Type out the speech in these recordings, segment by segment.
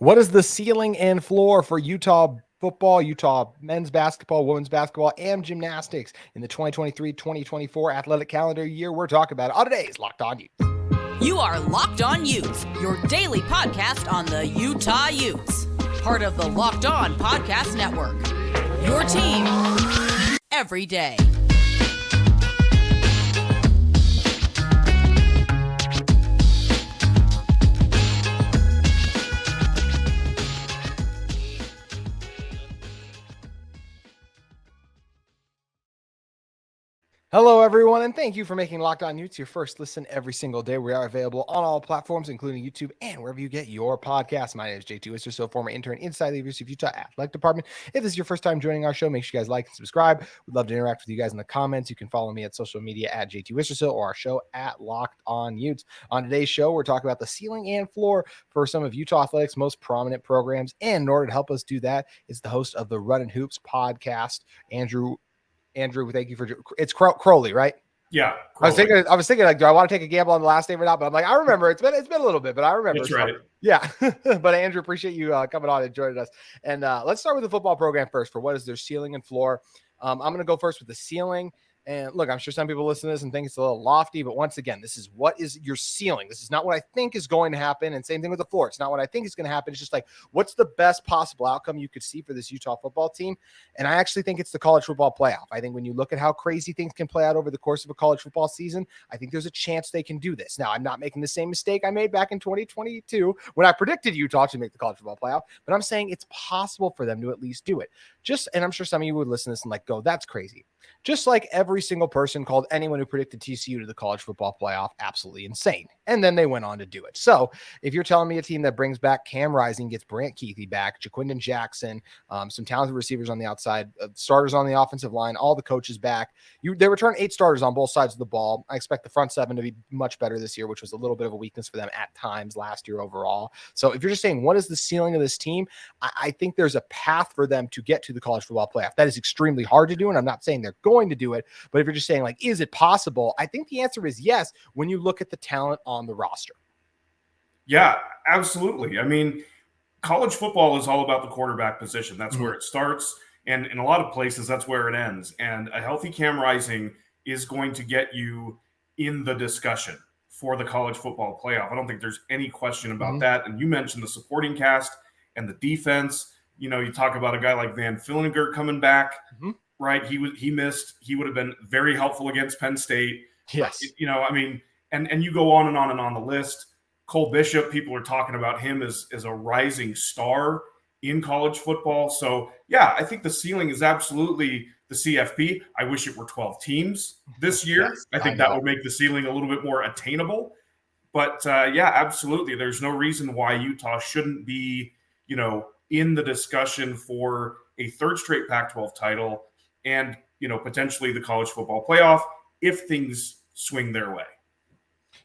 What is the ceiling and floor for Utah football, Utah men's basketball, women's basketball, and gymnastics in the 2023-2024 athletic calendar year? We're talking about it on today's Locked On Utes. You are Locked On Utes, your daily podcast on the Utah Utes. Part of the Locked On Podcast Network. Your team every day. Hello, everyone, and thank you for making Locked On Utes your first listen every single day. We are available on all platforms, including YouTube and wherever you get your podcasts. My name is JT Wistrcill, former intern inside the University of Utah Athletic Department. If this is your first time joining our show, make sure you guys like and subscribe. We'd love to interact with you guys in the comments. You can follow me at social media at JT Wistrcill or our show at Locked On Utes. On today's show, we're talking about the ceiling and floor for some of Utah Athletics' most prominent programs. And in order to help us do that is the host of the Runnin Hoops podcast, Andrew, thank you for it's Crowley, right? Yeah. Crowley. I was thinking like, do I want to take a gamble on the last name or not? But I'm like, I remember it's been a little bit, but I remember. That's right. Yeah. But Andrew, appreciate you coming on and joining us. And let's start with the football program first for what is their ceiling and floor. I'm going to go first with the ceiling. And look, I'm sure some people listen to this and think it's a little lofty, but once again, this is what is your ceiling. This is not what I think is going to happen. And same thing with the floor. It's not what I think is going to happen. It's just like, what's the best possible outcome you could see for this Utah football team? And I actually think it's the college football playoff. I think when you look at how crazy things can play out over the course of a college football season, I think there's a chance they can do this. Now, I'm not making the same mistake I made back in 2022 when I predicted Utah to make the college football playoff, but I'm saying it's possible for them to at least do it. And I'm sure some of you would listen to this and like, go, that's crazy. Just like every single person called anyone who predicted TCU to the college football playoff absolutely insane. And then they went on to do it. So if you're telling me a team that brings back Cam Rising, gets Brant Keithy back, Jaquindon Jackson, some talented receivers on the outside, starters on the offensive line, all the coaches back, they return 8 starters on both sides of the ball. I expect the front 7 to be much better this year, which was a little bit of a weakness for them at times last year overall. So if you're just saying, what is the ceiling of this team? I think there's a path for them to get to the college football playoff. That is extremely hard to do. And I'm not saying they're going to do it, but if you're just saying like, is it possible? I think the answer is yes, when you look at the talent on the roster. Yeah, absolutely. I mean, college football is all about the quarterback position. That's where it starts. And in a lot of places, that's where it ends. And a healthy Cam Rising is going to get you in the discussion for the college football playoff. I don't think there's any question about that. And you mentioned the supporting cast and the defense. You know, you talk about a guy like Van Fillinger coming back, right? He missed. He would have been very helpful against Penn State. Yes. You know, I mean, and you go on and on and on the list. Cole Bishop, people are talking about him as a rising star in college football. So, yeah, I think the ceiling is absolutely the CFP. I wish it were 12 teams this year. Yes, I think that would make the ceiling a little bit more attainable. But, yeah, absolutely. There's no reason why Utah shouldn't be, you know, in the discussion for a third straight Pac-12 title and, you know, potentially the college football playoff if things swing their way.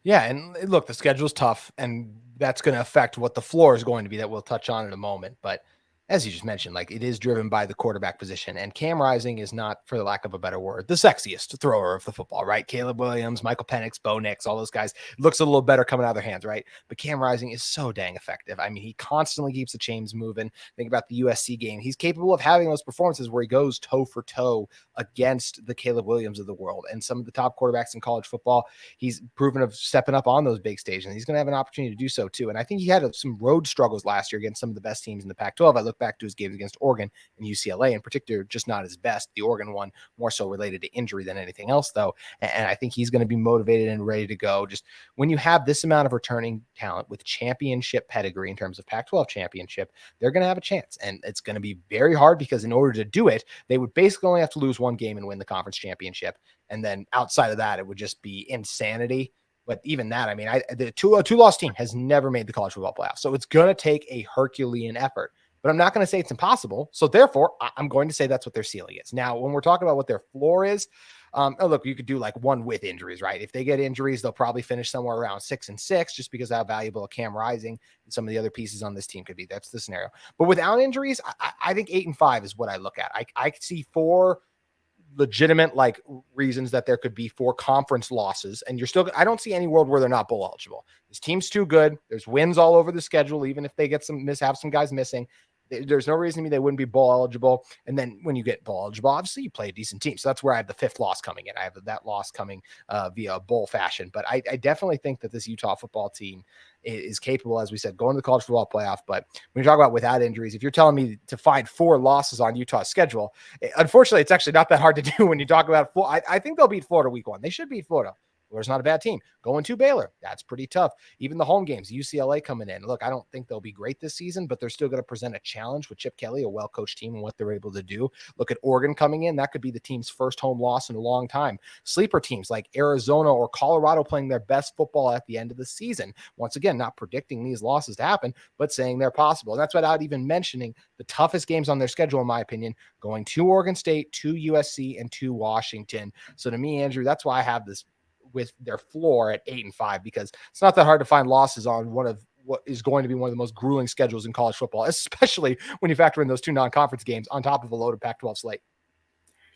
Yeah, and look, the schedule's tough, and that's going to affect what the floor is going to be that we'll touch on in a moment. But as you just mentioned, like it is driven by the quarterback position, and Cam Rising is not, for the lack of a better word, the sexiest thrower of the football, right? Caleb Williams, Michael Penix, Bo Nix, all those guys, looks a little better coming out of their hands, right? But Cam Rising is so dang effective. I mean, he constantly keeps the chains moving. Think about the USC game. He's capable of having those performances where he goes toe for toe against the Caleb Williams of the world and some of the top quarterbacks in college football. He's proven of stepping up on those big stages, and he's going to have an opportunity to do so too. And I think he had some road struggles last year against some of the best teams in the Pac-12. I look back to his games against Oregon and UCLA in particular, just not his best. The Oregon one more so related to injury than anything else, though. And I think he's going to be motivated and ready to go. Just when you have this amount of returning talent with championship pedigree in terms of Pac-12 championship, they're going to have a chance. And it's going to be very hard because in order to do it, they would basically only have to lose one game and win the conference championship. And then outside of that, it would just be insanity. But even that, I mean, the two-loss team has never made the college football playoff. So it's going to take a Herculean effort. But I'm not going to say it's impossible. So therefore, I'm going to say that's what their ceiling is. Now, when we're talking about what their floor is, look, you could do like one with injuries, right? If they get injuries, they'll probably finish somewhere around 6-6, just because of how valuable a Cam Rising and some of the other pieces on this team could be. That's the scenario. But without injuries, I think 8-5 is what I look at. I see 4 legitimate like reasons that there could be 4 conference losses, and I don't see any world where they're not bowl eligible. This team's too good. There's wins all over the schedule, even if they get have some guys missing. There's no reason to me they wouldn't be bowl eligible. And then when you get bowl eligible, obviously you play a decent team. So that's where I have the 5th loss coming in. I have that loss coming via bowl fashion. But I definitely think that this Utah football team is capable, as we said, going to the college football playoff. But when you talk about without injuries, if you're telling me to find 4 losses on Utah's schedule, unfortunately, it's actually not that hard to do when you talk about Florida. I think they'll beat Florida week 1. They should beat Florida. Florida's not a bad team. Going to Baylor, that's pretty tough. Even the home games, UCLA coming in. Look, I don't think they'll be great this season, but they're still going to present a challenge with Chip Kelly, a well-coached team, and what they're able to do. Look at Oregon coming in. That could be the team's first home loss in a long time. Sleeper teams like Arizona or Colorado playing their best football at the end of the season. Once again, not predicting these losses to happen, but saying they're possible. And that's without even mentioning the toughest games on their schedule, in my opinion, going to Oregon State, to USC, and to Washington. So to me, Andrew, that's why I have this with their floor at 8-5, because it's not that hard to find losses on one of what is going to be one of the most grueling schedules in college football, especially when you factor in those 2 non-conference games on top of a loaded Pac-12 slate.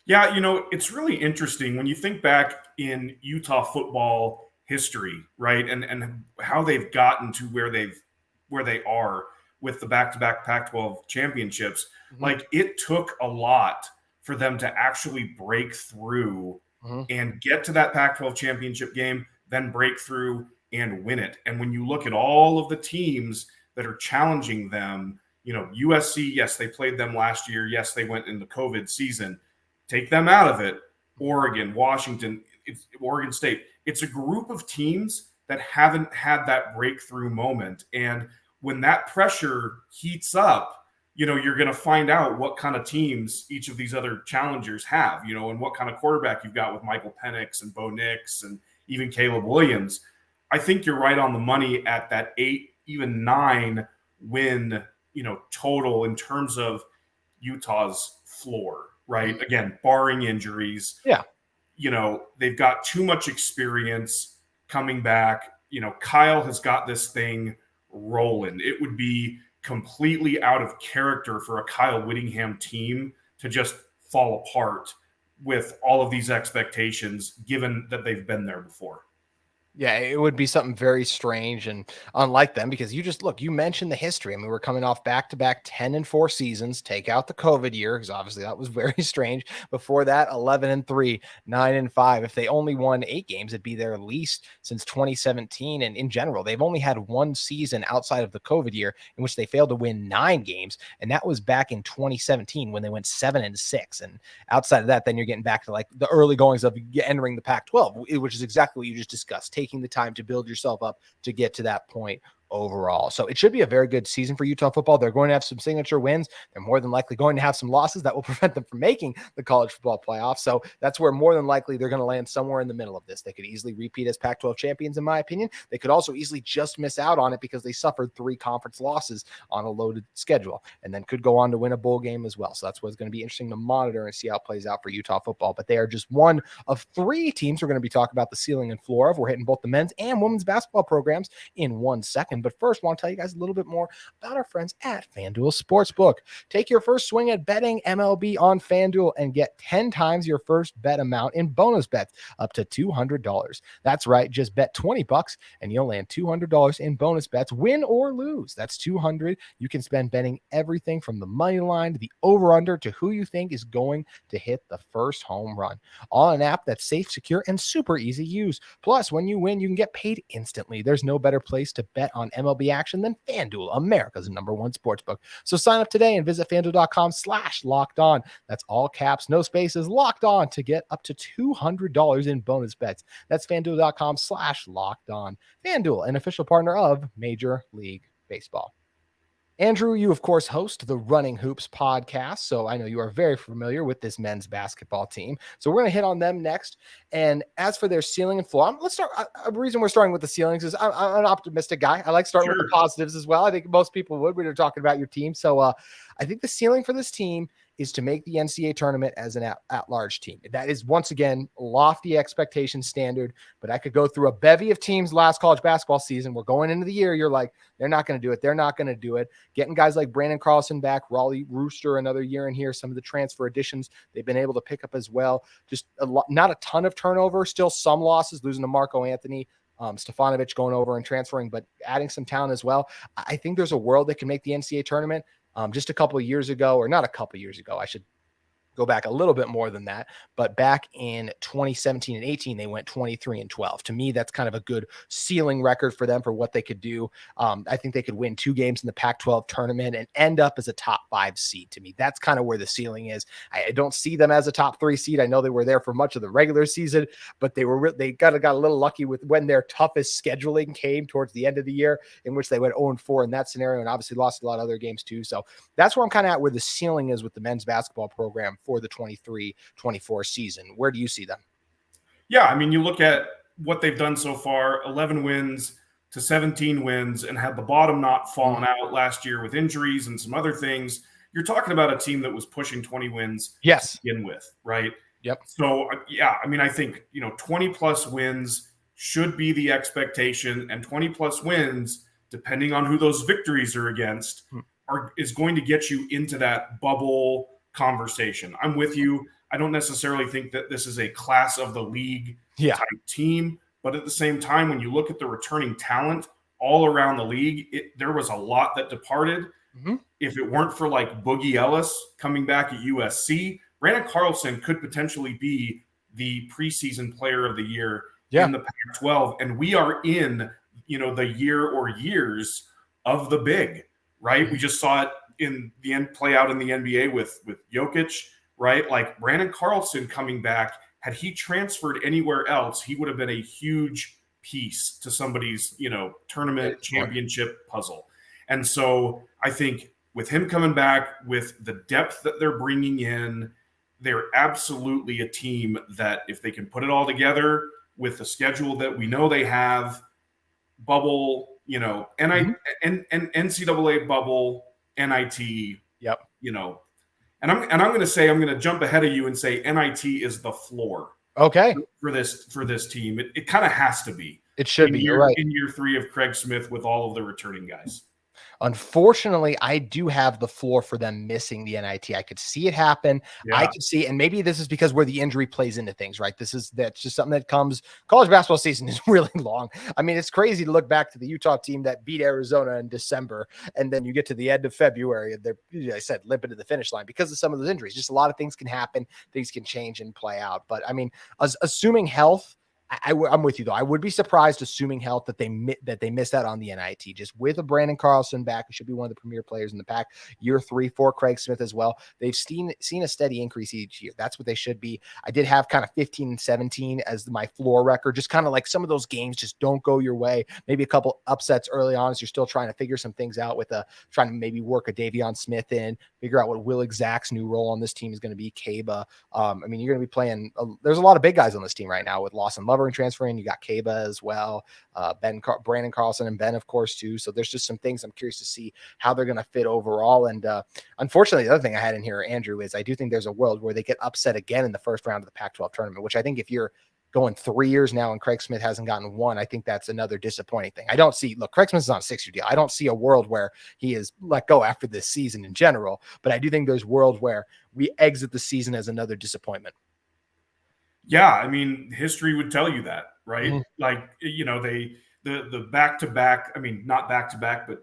Yeah, it's really interesting when you think back in Utah football history, right? And how they've gotten to where they are with the back-to-back Pac-12 championships. Mm-hmm. Like, it took a lot for them to actually break through and get to that Pac-12 championship game, then break through and win it. And when you look at all of the teams that are challenging them, USC, yes, they played them last year. Yes, they went in the COVID season. Take them out of it. Oregon, Washington, Oregon State. It's a group of teams that haven't had that breakthrough moment. And when that pressure heats up, you're going to find out what kind of teams each of these other challengers have, and what kind of quarterback you've got with Michael Penix and Bo Nix and even Caleb Williams. I think you're right on the money at that 8, even 9 win, total in terms of Utah's floor, right? Again, barring injuries. Yeah. They've got too much experience coming back. Kyle has got this thing rolling. It would be completely out of character for a Kyle Whittingham team to just fall apart with all of these expectations, given that they've been there before. Yeah, it would be something very strange and unlike them, because you mentioned the history. I mean, we're coming off back-to-back 10-4 seasons. Take out the COVID year, because obviously that was very strange. Before that, 11-3, 9-5. If they only won 8 games, it'd be their least since 2017. And in general, they've only had 1 season outside of the COVID year in which they failed to win 9 games. And that was back in 2017 when they went 7-6. And outside of that, then you're getting back to like the early goings of entering the Pac-12, which is exactly what you just discussed. Taking the time to build yourself up to get to that point overall. So it should be a very good season for Utah football. They're going to have some signature wins. They're more than likely going to have some losses that will prevent them from making the college football playoff. So that's where more than likely they're going to land somewhere in the middle of this. They could easily repeat as Pac-12 champions, in my opinion. They could also easily just miss out on it because they suffered 3 conference losses on a loaded schedule, and then could go on to win a bowl game as well. So that's what's going to be interesting to monitor and see how it plays out for Utah football. But they are just one of 3 teams we're going to be talking about the ceiling and floor of. We're hitting both the men's and women's basketball programs in 1 second. But first, I want to tell you guys a little bit more about our friends at FanDuel Sportsbook. Take your first swing at betting MLB on FanDuel and get 10 times your first bet amount in bonus bets up to $200. That's right. Just bet $20 and you'll land $200 in bonus bets, win or lose. That's $200 you can spend betting everything from the money line to the over-under to who you think is going to hit the first home run. All an app that's safe, secure, and super easy to use. Plus, when you win, you can get paid instantly. There's no better place to bet on MLB action than FanDuel, America's #1 sportsbook. So sign up today and visit FanDuel.com/lockedon. That's all caps, no spaces, locked on to get up to $200 in bonus bets. That's FanDuel.com/lockedon. FanDuel, an official partner of Major League Baseball. Andrew, you, of course, host the Running Hoops podcast, so I know you are very familiar with this men's basketball team. So we're going to hit on them next. And as for their ceiling and floor, let's start. A reason we're starting with the ceilings is I'm an optimistic guy. I like starting with the positives as well. I think most people would when you're talking about your team. So I think the ceiling for this team is to make the NCAA tournament as an at-large team. That is, once again, lofty expectation standard, but I could go through a bevy of teams last college basketball season. We're going into the year. You're like, they're not going to do it. They're not going to do it. Getting guys like Brandon Carlson back, Raleigh Rooster, another year in here. Some of the transfer additions they've been able to pick up as well. Just not a ton of turnover, still some losses, losing to Marco Anthony, Stefanovic going over and transferring, but adding some talent as well. I think there's a world that can make the NCAA tournament. Just a couple of years ago, or not a couple of years ago, I should go back a little bit more than that, but back in 2017 and 18, they went 23-12. To me, that's kind of a good ceiling record for them for what they could do. I think they could win 2 games in the Pac-12 tournament and end up as a top 5 seed. To me, that's kind of where the ceiling is. I don't see them as a top 3 seed. I know they were there for much of the regular season, but they got a little lucky with when their toughest scheduling came towards the end of the year, in which they went 0-4 in that scenario, and obviously lost a lot of other games too. So that's where I'm kind of at, where the ceiling is with the men's basketball program for the 23-24 season. Where do you see them? Yeah, I mean, you look at what they've done so far, 11 wins to 17 wins, and had the bottom not fallen out last year with injuries and some other things. You're talking about a team that was pushing 20 wins yes. to begin with, right? Yep. So, yeah, I mean, I think, 20-plus wins should be the expectation, and 20-plus wins, depending on who those victories are against, is going to get you into that bubble conversation. I'm with you. I don't necessarily think that this is a class of the league type team, but at the same time, when you look at the returning talent all around the league, there was a lot that departed. If it weren't for like Boogie Ellis coming back at USC, Brandon Carlson could potentially be the preseason player of the year in the Pac-12. And we are in, the year or years of the big, right? We just saw it in the end play out in the NBA with Jokic, right? Like Brandon Carlson coming back, had he transferred anywhere else, he would have been a huge piece to somebody's, tournament championship puzzle. And so I think with him coming back, with the depth that they're bringing in, they're absolutely a team that if they can put it all together with the schedule that we know they have, bubble, NCAA bubble, NIT, and I'm going to jump ahead of you and say NIT is the floor. Okay. For this team, it kind of has to be. It should be. You're right. In year 3 of Craig Smith with all of the returning guys. Unfortunately, I do have the floor for them missing the NIT. I could see it happen. Yeah. I could see, and maybe this is because where the injury plays into things, right? That's just something that comes. College basketball season is really long. I mean, it's crazy to look back to the Utah team that beat Arizona in December, and then you get to the end of February, and they're, I said, limping to the finish line because of some of those injuries. Just a lot of things can happen, things can change and play out. But I mean, assuming health, I'm with you though. I would be surprised, assuming health, that they missed out on the NIT. Just with a Brandon Carlson back, he should be one of the premier players in the pack. Year 3 for Craig Smith as well. They've seen a steady increase each year. That's what they should be. I did have kind of 15-17 as my floor record. Just kind of like some of those games just don't go your way. Maybe a couple upsets early on as you're still trying to figure some things out with trying to maybe work a Davion Smith in, figure out what Will Exact's new role on this team is going to be. Kaba. I mean, you're going to be playing. There's a lot of big guys on this team right now with Lawson Lover and transferring. You got Kaba as well, Brandon Carlson and Ben, of course, too. So there's just some things I'm curious to see how they're going to fit overall. And unfortunately, the other thing I had in here, Andrew, is I do think there's a world where they get upset again in the first round of the Pac-12 tournament, which I think if you're going 3 years now and Craig Smith hasn't gotten one, I think that's another disappointing thing. Craig Smith is on a 6-year deal. I don't see a world where he is let go after this season in general, but I do think there's world where we exit the season as another disappointment. Yeah, I mean, history would tell you that, right? Mm-hmm. Like, the back-to-back, I mean, not back-to-back, but,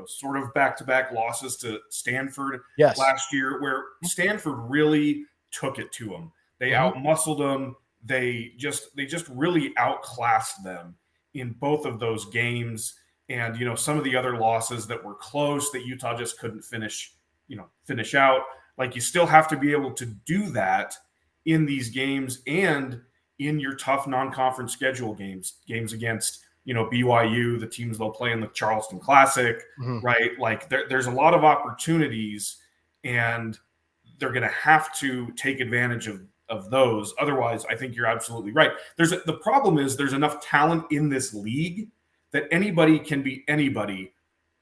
sort of back-to-back losses to Stanford last year, where Stanford really took it to them. They outmuscled them. They just really outclassed them in both of those games. And, some of the other losses that were close that Utah just couldn't finish out. Like, you still have to be able to do that in these games and in your tough non-conference schedule games against, BYU, the teams they'll play in the Charleston Classic, right? Like there's a lot of opportunities, and they're going to have to take advantage of those. Otherwise, I think you're absolutely right. The problem is there's enough talent in this league that anybody can beat anybody.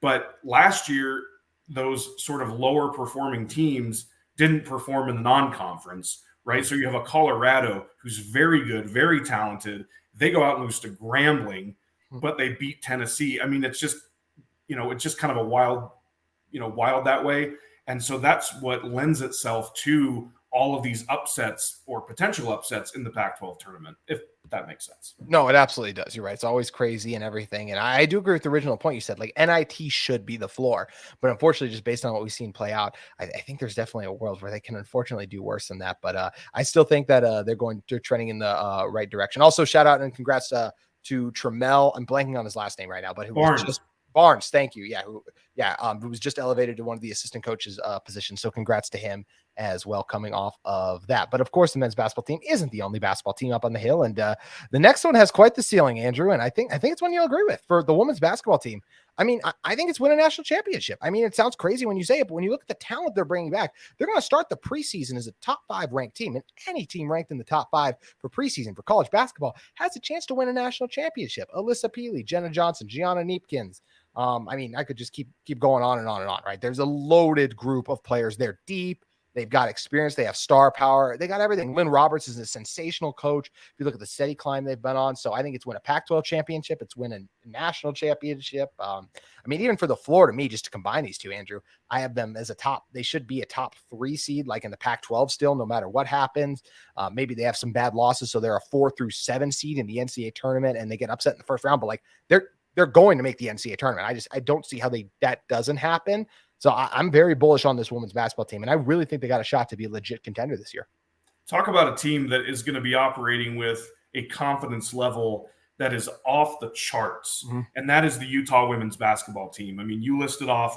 But last year, those sort of lower performing teams didn't perform in the non-conference, right? So you have a Colorado who's very good, very talented. They go out and lose to Grambling, but they beat Tennessee. I mean, it's just kind of a wild that way. And so that's what lends itself to all of these upsets or potential upsets in the Pac-12 tournament, if that makes sense. No, it absolutely does. You're right. It's always crazy and everything. And I do agree with the original point you said, like NIT should be the floor. But unfortunately, just based on what we've seen play out, I think there's definitely a world where they can unfortunately do worse than that. But I still think that they're trending in the right direction. Also, shout out and congrats to Trammell. I'm blanking on his last name right now, but who was just Barnes. Thank you. Who was just elevated to one of the assistant coaches positions. So congrats to him as well, coming off of that. But of course, the men's basketball team isn't the only basketball team up on the hill. And the next one has quite the ceiling, Andrew. And I think it's one you'll agree with for the women's basketball team. I mean, I think it's win a national championship. I mean, it sounds crazy when you say it, but when you look at the talent they're bringing back, they're going to start the preseason as a top 5 ranked team. And any team ranked in the top 5 for preseason for college basketball has a chance to win a national championship. Alyssa Peely, Jenna Johnson, Gianna Neepkins. I mean, I could just keep going on and on and on, right? There's a loaded group of players. They're deep. They've got experience. They have star power. They got everything. Lynn Roberts is a sensational coach. If you look at the steady climb they've been on. So I think it's win a Pac-12 championship. It's win a national championship. I mean, even for the floor, to me, just to combine these two, Andrew, I have them as they should be a top 3 seed, like in the Pac-12 still, no matter what happens. Maybe they have some bad losses. So they're a 4 through 7 seed in the NCAA tournament and they get upset in the first round, but like they're going to make the NCAA tournament. I don't see how that doesn't happen. So I'm very bullish on this women's basketball team, and I really think they got a shot to be a legit contender this year. Talk about a team that is going to be operating with a confidence level that is off the charts, and that is the Utah women's basketball team. I mean, you listed off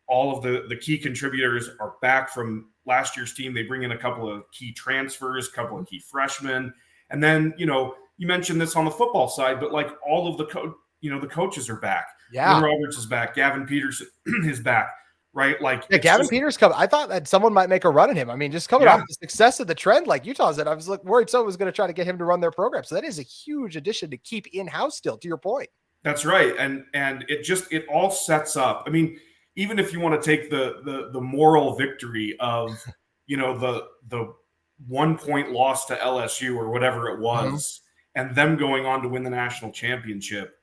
all of the key contributors are back from last year's team. They bring in a couple of key transfers, a couple of key freshmen, and then, you mentioned this on the football side, but like all of the coaches are back. Yeah. Lynn Roberts is back. Gavin Peterson is back. Right, like Gavin Peters come. I thought that someone might make a run at him. I mean, just coming off the success of the trend, like Utah's at, I was worried someone was going to try to get him to run their program. So that is a huge addition to keep in house. Still, to your point, that's right, and it all sets up. I mean, even if you want to take the moral victory of the 1 point loss to LSU or whatever it was, and them going on to win the national championship,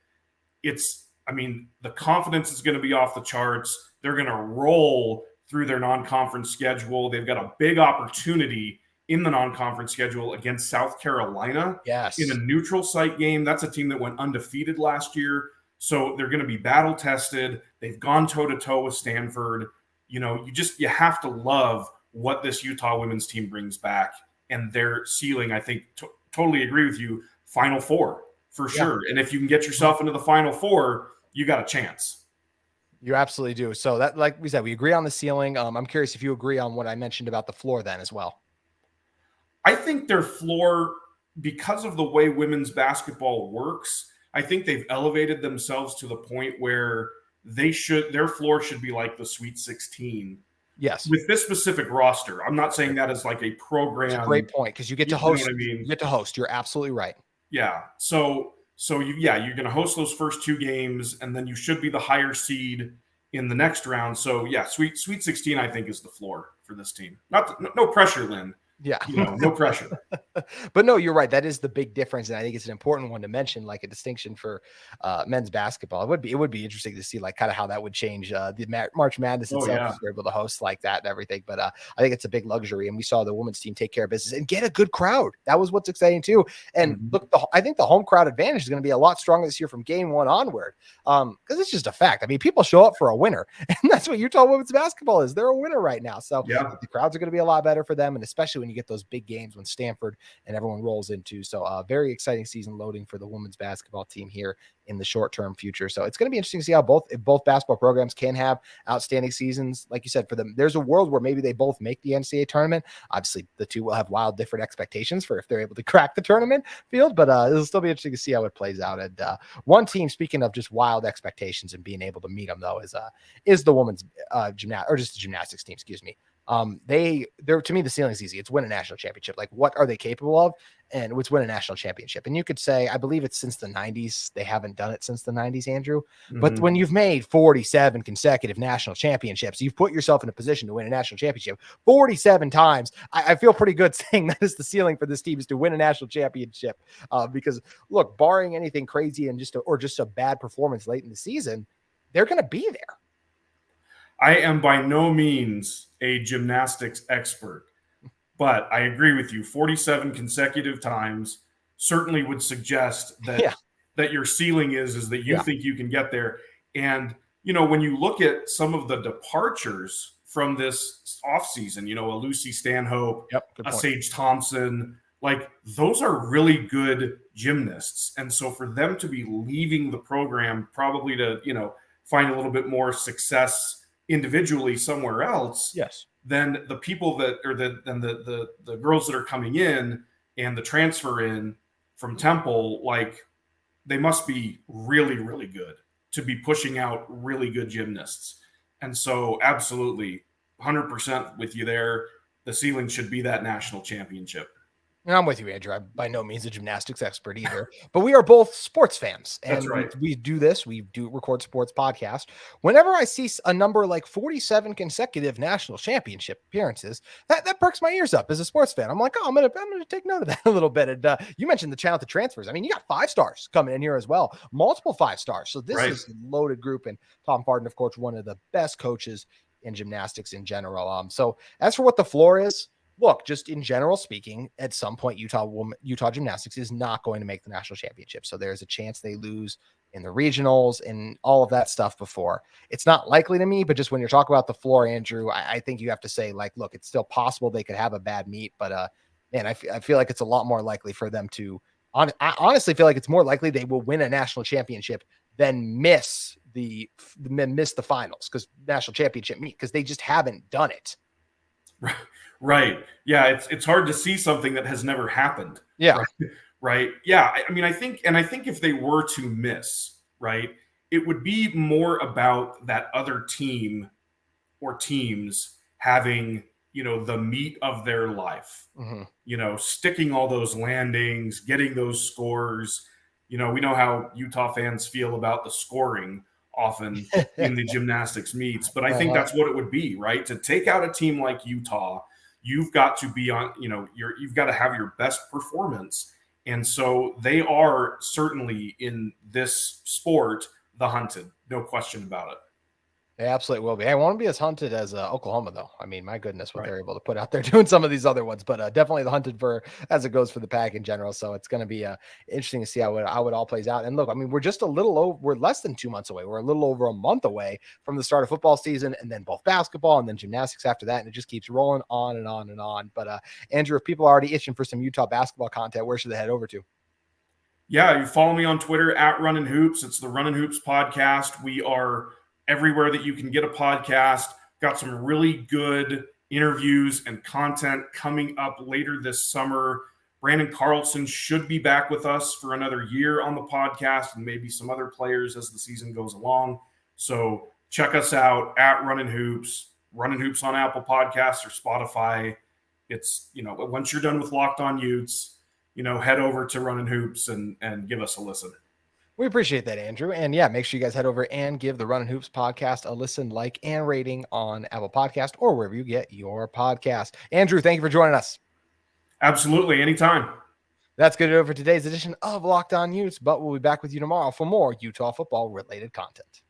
the confidence is going to be off the charts. They're going to roll through their non-conference schedule. They've got a big opportunity in the non-conference schedule against South Carolina in a neutral site game. That's a team that went undefeated last year. So they're going to be battle tested. They've gone toe-to-toe with Stanford. You have to love what this Utah women's team brings back, and their ceiling, I think, totally agree with you, Final Four for sure. And if you can get yourself into the Final Four, you got a chance. You absolutely do. So that, like we said, we agree on the ceiling. I'm curious if you agree on what I mentioned about the floor then as well. I think their floor, because of the way women's basketball works, I think they've elevated themselves to the point where their floor should be like the Sweet 16. Yes. With this specific roster. I'm not saying that as like a program. That's a great point, because you get to host. You get to host. You're absolutely right. Yeah. So you're going to host those first 2 games, and then you should be the higher seed in the next round. So yeah, Sweet 16, I think, is the floor for this team. No pressure, Lynn. Yeah. No pressure. But no, you're right. That is the big difference. And I think it's an important one to mention, like a distinction for men's basketball. It would be interesting to see like kind of how that would change the March Madness itself. If you're able to host like that and everything. But I think it's a big luxury. And we saw the women's team take care of business and get a good crowd. That was what's exciting too. And look, I think the home crowd advantage is going to be a lot stronger this year from game 1 onward. Because it's just a fact. I mean, people show up for a winner. And that's what Utah women's basketball is. They're a winner right now. So the crowds are going to be a lot better for them. And especially when you get those big games when Stanford and everyone rolls into. So very exciting season loading for the women's basketball team here in the short-term future. So it's going to be interesting to see how both basketball programs can have outstanding seasons. Like you said, for them, there's a world where maybe they both make the NCAA tournament. Obviously, the two will have wild different expectations for if they're able to crack the tournament field, but it'll still be interesting to see how it plays out. And one team, speaking of just wild expectations and being able to meet them, though, is the women's gymnastics team, excuse me. They're to me, the ceiling's easy. It's win a national championship. Like, what are they capable of? And it's win a national championship. And you could say, I believe it's since the 90s. They haven't done it since the 90s, Andrew. But when you've made 47 consecutive national championships, you've put yourself in a position to win a national championship 47 times. I feel pretty good saying that is the ceiling for this team, is to win a national championship. Because look, barring anything crazy and just a bad performance late in the season, they're going to be there. I am by no means a gymnastics expert, but I agree with you. 47 consecutive times certainly would suggest that that your ceiling is that you think you can get there. And, when you look at some of the departures from this offseason, a Lucy Stanhope, a Sage Thompson, like, those are really good gymnasts. And so for them to be leaving the program, probably to, find a little bit more success individually somewhere else, then the people that are the girls that are coming in and the transfer in from Temple, like, they must be really, really good to be pushing out really good gymnasts. And so absolutely 100% with you there. The ceiling should be that national championship. And I'm with you, Andrew. I'm by no means a gymnastics expert either, but we are both sports fans. And That's right. we do this. We do record sports podcast. Whenever I see a number like 47 consecutive national championship appearances, that perks my ears up as a sports fan. I'm like, I'm gonna take note of that a little bit. And you mentioned the talented transfers. I mean, you got 5 stars coming in here as well, multiple 5 stars. So this is a loaded group. And Tom Barton, of course, one of the best coaches in gymnastics in general. So as for what the floor is, look, just in general speaking, at some point, Utah Gymnastics is not going to make the national championship. So there's a chance they lose in the regionals and all of that stuff before. It's not likely to me, but just when you're talking about the floor, Andrew, I think you have to say, like, look, it's still possible they could have a bad meet, but man, I feel like it's a lot more likely for them to. I honestly feel like it's more likely they will win a national championship than miss the finals, because national championship meet, because they just haven't done it. Right. Yeah. It's hard to see something that has never happened. Yeah. Right. Yeah. I mean, I think if they were to miss, right, it would be more about that other team or teams having, the meat of their life, sticking all those landings, getting those scores. We know how Utah fans feel about the scoring often in the gymnastics meets, but I think that's what it would be, right? To take out a team like Utah, you've got to be on, you've got to have your best performance. And so they are certainly in this sport, the hunted, no question about it. They absolutely will be. I want to be as hunted as Oklahoma, though. I mean, my goodness, what they're able to put out there doing some of these other ones, but definitely the hunted for as it goes for the pack in general. So it's going to be interesting to see how it all plays out. And look, I mean, we're less than 2 months away. We're a little over a month away from the start of football season, and then both basketball and then gymnastics after that. And it just keeps rolling on and on and on. But Andrew, if people are already itching for some Utah basketball content, where should they head over to? Yeah, you follow me on Twitter at Runnin Hoops. It's the Runnin Hoops podcast. We are everywhere that you can get a podcast. Got some really good interviews and content coming up later this summer. Brandon Carlson should be back with us for another year on the podcast, and maybe some other players as the season goes along. So check us out at Runnin Hoops on Apple Podcasts or Spotify. It's, once you're done with Locked On Utes, head over to Runnin Hoops and give us a listen. We appreciate that, Andrew. And yeah, make sure you guys head over and give the Runnin Hoops podcast a listen, like, and rating on Apple Podcast or wherever you get your podcast. Andrew, thank you for joining us. Absolutely. Anytime. That's good for today's edition of Locked On Utes, but we'll be back with you tomorrow for more Utah football related content.